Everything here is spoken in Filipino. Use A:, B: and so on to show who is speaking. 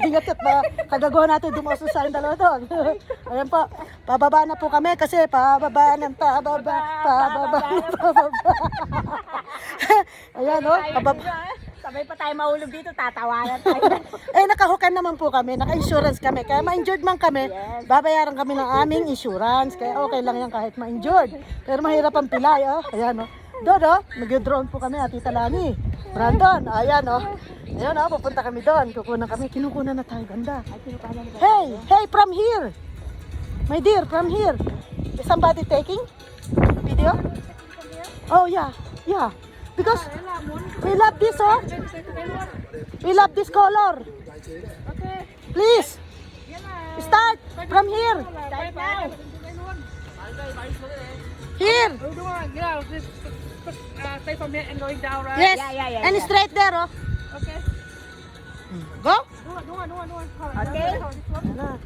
A: Ingat at kagaguhan natin dumaso sa yung dalawa doon. Ayan po, pababa na po kami kasi pababa. Ayan o, pababa.
B: Sabay pa tayo mahulog dito, tatawanan tayo.
A: Nakahukan naman po kami, naka-insurance kami. Kaya ma-injured man kami, babayaran kami ng aming insurance. Kaya okay lang yan kahit ma-injured. Pero mahirap ang pilay, oh. Ayan, oh. Doon, mag-drone po kami, Tita Lani. Brandon, ayan, oh. Ayan, oh, pupunta kami doon. Kukunan kami, kinukunan na tayo, ganda. Hey, from here. My dear, from here. Is somebody taking video? Oh, yeah. Because we love this, oh. We love this color. Please, start from here. Here.
C: Stay from here and going down, right?
A: Yes,
B: Yeah.
A: and straight there, oh.
C: Okay.
A: Go.
C: Do it.
B: Okay.
A: Ayan na.